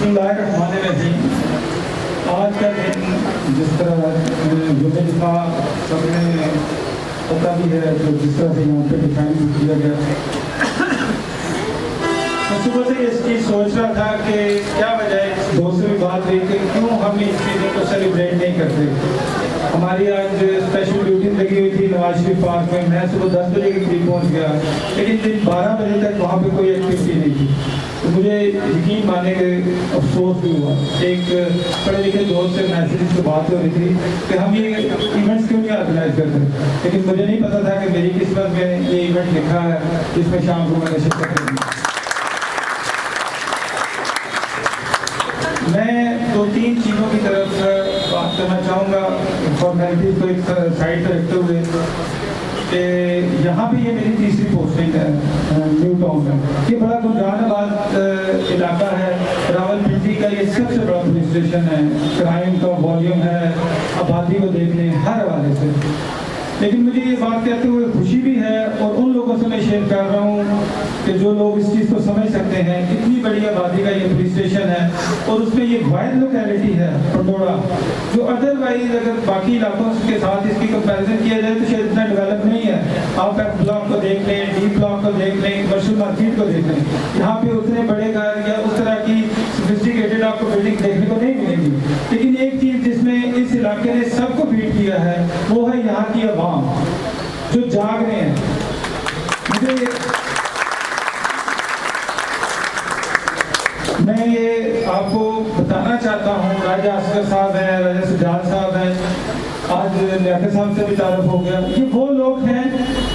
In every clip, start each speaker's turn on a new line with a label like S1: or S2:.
S1: बिस्मिल्लाहिर्रहमानिर्रहीम। आज का दिन जिस तरह जुमे दफा सब ने पता भी है, तो जिस तरह से यहाँ पे डिफाइन किया गया, मैं सुबह से इस चीज़ सोच रहा था कि क्या वजह है, दोस्त से भी बात हुई कि क्यों हम इस चीज़ों को सेलिब्रेट नहीं करते। हमारी आज स्पेशल ड्यूटी लगी हुई थी नवाज शरीफ पार्क में। मैं सुबह 10 बजे के करीब पहुँच गया, लेकिन दिन 12 बजे तक वहाँ पे कोई एक्टिविटी नहीं थी। तो मुझे यकीन माने के अफसोस भी हुआ। एक पढ़े लिखे दोस्त से मैसेज से बात हो रही थी कि हम ये इवेंट्स क्यों नहीं ऑर्गेनाइज करते, लेकिन मुझे नहीं पता था कि मेरी किस्मत में ये इवेंट लिखा है जिसमें शाम को मैंने शिरकत करनी। मैं 2-3 चीज़ों की तरफ बात करना चाहूँगा, फॉर्मेलिटीज़ को एक साइड पर रखते हुए कि यहाँ पे ये मेरी तीसरी पोस्टिंग है न्यू टाउन में। ये बड़ा गुंजानाबाद इलाका है, रावलपिंडी का ये सबसे बड़ा पुलिस स्टेशन है। क्राइम का वॉल्यूम है, आबादी को देख लें हर हवाले से। लेकिन मुझे ये बात कहते हुए खुशी भी है, और उन लोगों से मैं शेयर कर रहा हूँ कि जो लोग इस चीज़ को समझ सकते हैं, इतनी बड़ी आबादी का ये पुलिस स्टेशन है और उसमें ये वाइड लोकेलिटी है पंडोड़ा, जो अदरवाइज अगर बाकी इलाकों के साथ इसकी कंपैरिजन किया जाए तो शायद इतना डेवलप नहीं है। आप एफ ब्लॉक को देख लें, डी ब्लॉक को देख लें, कमर्शियल मार्केट को देख लें, यहाँ पे उतने बड़े घर या उस तरह की सोफिस्टिकेटेड आपको बिल्डिंग देखने को नहीं मिलेगी। लेकिन एक चीज़ जिसमें इस इलाके ने सबको बीट किया है वो है यहाँ की आवाम जो जाग रहे हैं। मैं ये आपको बताना चाहता हूँ, राजा असगर साहब हैं, राजा सजाद साहब हैं, आज लियाकत साहब से भी तारुफ हो गया। ये वो लोग हैं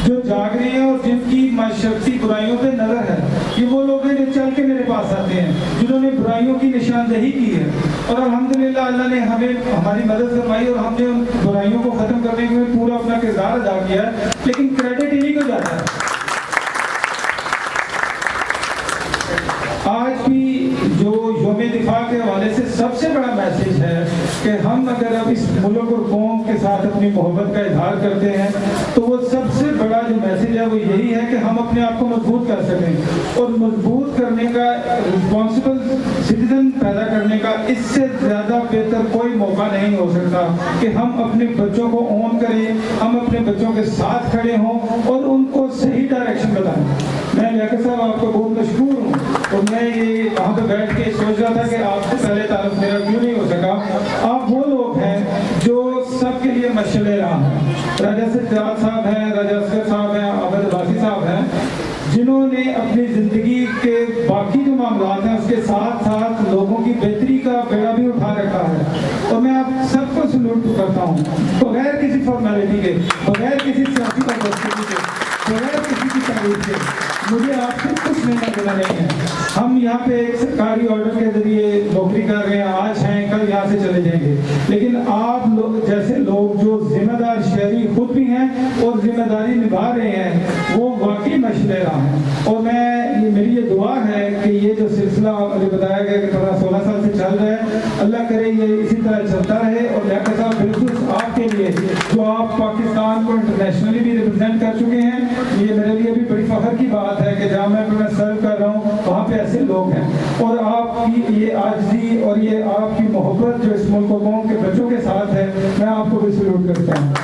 S1: जो जाग रहे हैं और जिनकी माशरती बुराइयों पे नजर है। ये वो लोग हैं जो चल के मेरे पास आते हैं, जिन्होंने बुराइयों की निशानदेही की है, और अल्हम्दुलिल्लाह अल्लाह ने हमें हमारी मदद फरमाई और हमने उन बुराइयों को ख़त्म करने में पूरा अपना किरदार अदा किया है। लेकिन क्रेडिट इन्हीं को जाता है। आज भी जो यौम दिफा के हवाले से सबसे बड़ा मैसेज है कि हम अगर अब इस मुल्क और कौम के साथ अपनी मोहब्बत का इजहार करते हैं तो वो सबसे बड़ा जो मैसेज है वो यही है कि हम अपने आप को मजबूत कर सकें, और मजबूत करने का, रिस्पॉन्सिबल सिटीजन पैदा करने का इससे ज़्यादा बेहतर कोई मौका नहीं हो सकता कि हम अपने बच्चों को ऑन करें, हम अपने बच्चों के साथ खड़े हों और उनको सही डायरेक्शन बताएं। मैं लियाकत साहब आपको बहुत मशहूर हूँ, और मैं ये वहाँ पे बैठ के सोच रहा था कि आपसे पहले तारुफ मेरा क्यों नहीं हो सका। आप वो लोग हैं जो सबके लिए मशअले राह हैं। राजा सजाद साहब हैं, राजा असगर साहब हैं, आबद अब्बासी साहब हैं, जिन्होंने अपनी ज़िंदगी के बाकी जो मामलात हैं उसके साथ साथ लोगों की बेहतरी का बेड़ा भी उठा रखा है। और मैं आप सबको सलूट करता हूँ, बगैर किसी फॉर्मेलिटी के, बगैर किसी सियासी कारकर्दगी के, बगैर किसी की तारीफ के। मुझे आपसे कुछ लेना देना नहीं है। हम यहाँ पे एक सरकारी ऑर्डर के जरिए नौकरी कर रहे हैं, आज हैं कल यहाँ से चले जाएंगे, लेकिन आप लोग जैसे लोग जो जिम्मेदार शहरी खुद भी हैं और जिम्मेदारी निभा रहे हैं वो वाकई मशले रहा है। और मेरी ये दुआ है कि ये जो सिलसिला मुझे बताया गया कि 15-16 साल से चल रहा है, अल्लाह करे ये इसी तरह चलता रहे। और लियाकत साहब बिल्कुल आपके लिए जो आप पाकिस्तान को इंटरनेशनली भी रिप्रेजेंट कर चुके हैं, ये मेरे लिए भी बड़ी फख्र की बात है कि जहाँ मैं सर्व कर रहा हूँ वहाँ पे ऐसे लोग हैं, और आपकी ये आजिज़ी और ये आपकी मोहब्बत जो इस मुल्क कौम के बच्चों के साथ है, मैं आपको भी सलूट करता हूँ।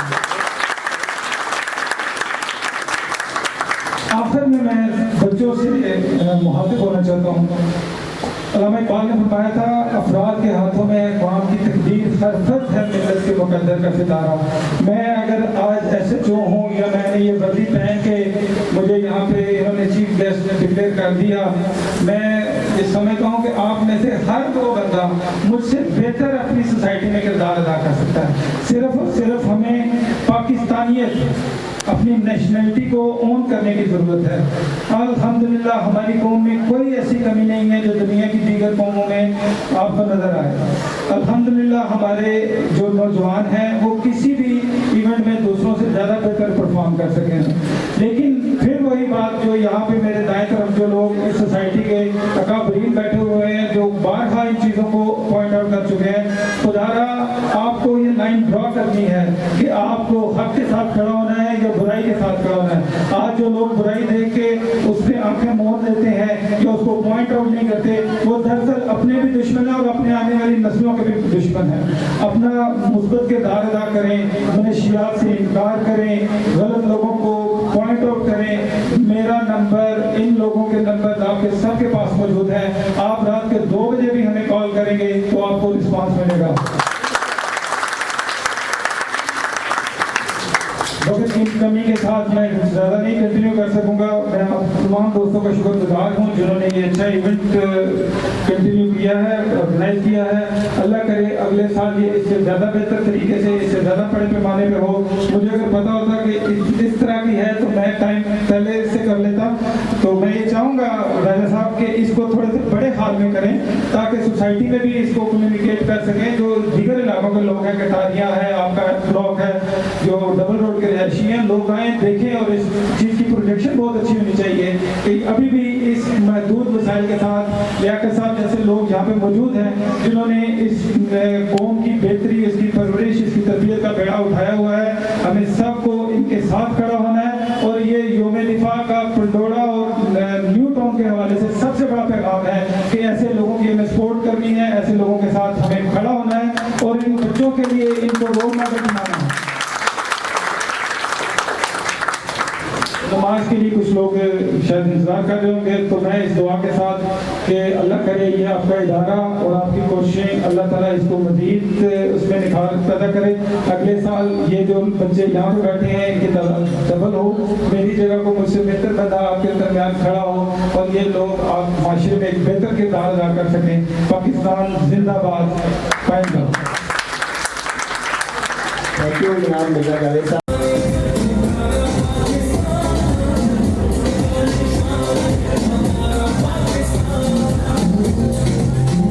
S1: आखिर में मैं बच्चों से मुखातिब होना चाहता हूँ। अल्लामा इकबाल ने फरमाया था, अफराद के हाथों में कौम की तकदीर सरफत है मिल्लत के मुकद्दर का सितारा। मैं अगर आज SHO हूँ या मैंने ये वर्दी पहन के मुझे यहाँ पे इन्होंने चीफ गेस्ट ने डिक्लेयर कर दिया, मैं ये समझता हूँ कि आप में से हर वो बंदा मुझसे बेहतर अपनी सोसाइटी में किरदार अदा कर सकता है। सिर्फ और सिर्फ हमें पाकिस्तानियत, अपनी नेशनलिटी को ऑन करने की ज़रूरत है। अल्हम्दुलिल्लाह हमारी कौम में कोई ऐसी कमी नहीं है जो दुनिया की दीगर कौमों में आपको नज़र आए। अल्हम्दुलिल्लाह हमारे जो नौजवान हैं वो किसी भी इवेंट में दूसरों से ज़्यादा बेहतर परफॉर्म कर सकें। लेकिन फिर वही बात जो यहाँ पे मेरे दाएं तरफ जो लोग इस सोसाइटी के अकाबरीन बैठे हुए हैं, जो बारहा इन चीज़ों को पॉइंट आउट कर चुके हैं, खुदारा आपको ये लाइन ड्रॉ करनी है कि आपको हक के साथ खड़ा होना है या बुराई के साथ खड़ा होना है। आज जो लोग बुराई देख के उस पर आंखें मोड़ देते हैं या उसको पॉइंट आउट नहीं करते, वो दरअसल अपने भी दुश्मन है और अपने आने वाली नस्लों के भी दुश्मन है। अपना मुस्बत के दार अदा करें, मनशियात से इनकार करें, गलत लोगों को पॉइंट आउट करें। मेरा नंबर, इन लोगों के नंबर आपके सबके पास मौजूद है। आप रात के 2 बजे भी हमें कॉल करेंगे तो आपको रिस्पांस मिलेगा। वक्त की कमी के साथ मैं ज़्यादा नहीं कंटिन्यू कर सकूंगा। मैं आप तमाम दोस्तों का शुक्रगुजार हूँ जिन्होंने ये अच्छा इवेंट कंटिन्यू किया है, ऑर्गेनाइज किया है। अल्लाह करे अगले साल ये इससे ज़्यादा बेहतर तरीके से, इससे ज़्यादा बड़े पैमाने पे हो। मुझे अगर पता होता कि इस तरह की है तो मैं टाइम पहले से कर लेता। तो मैं ये चाहूँगा राजा साहब के इसको थोड़े से बड़े हाल में करें ताकि सोसाइटी में भी इसको कम्युनिकेट कर सकें। जो दीगर इलाकों के लोग हैं, कटारिया है, आपका ब्लॉक है, जो डबल रोड के रहायशियाँ, लोग आए देखें। और इस चीज़ की प्रोजेक्शन बहुत अच्छी होनी चाहिए कि अभी भी इस महदूद वसाइल के साथ लियाकत साहब जैसे लोग यहाँ पे मौजूद हैं जिन्होंने इस कौम की बेहतरी, इसकी परवरिश, इसकी तरबियत का बेड़ा उठाया हुआ है। हमें सबको इनके साथ खड़ा होना है। और ये योम दिफा का पंडोड़ा और न्यू टाउन के हवाले से सबसे बड़ा पैगाम है कि ऐसे लोगों की हमें सपोर्ट करनी है, ऐसे लोगों के साथ हमें खड़ा होना है और इन बच्चों के लिए इनको रोल मॉडल बनाना है। नमाज के लिए कुछ लोग शायद इंतजार कर रहे होंगे, तो मैं इस दुआ के साथ कि अल्लाह करे ये आपका इदारा और आपकी कोशिशें, अल्लाह ताला इसको मज़ीद उसमें निखार पैदा करे। अगले साल ये जो बच्चे यहाँ पे बैठे हैं इनकी डबल हो, मेरी जगह को मुझसे बेहतर बंदा आपके दरमियान खड़ा हो और ये लोग आप माशरे में एक बेहतर किरदार अदा कर सकें। पाकिस्तान जिंदाबाद, कायम रहो।
S2: थैंक यू जनाब मिर्ज़ा जावेद साहब।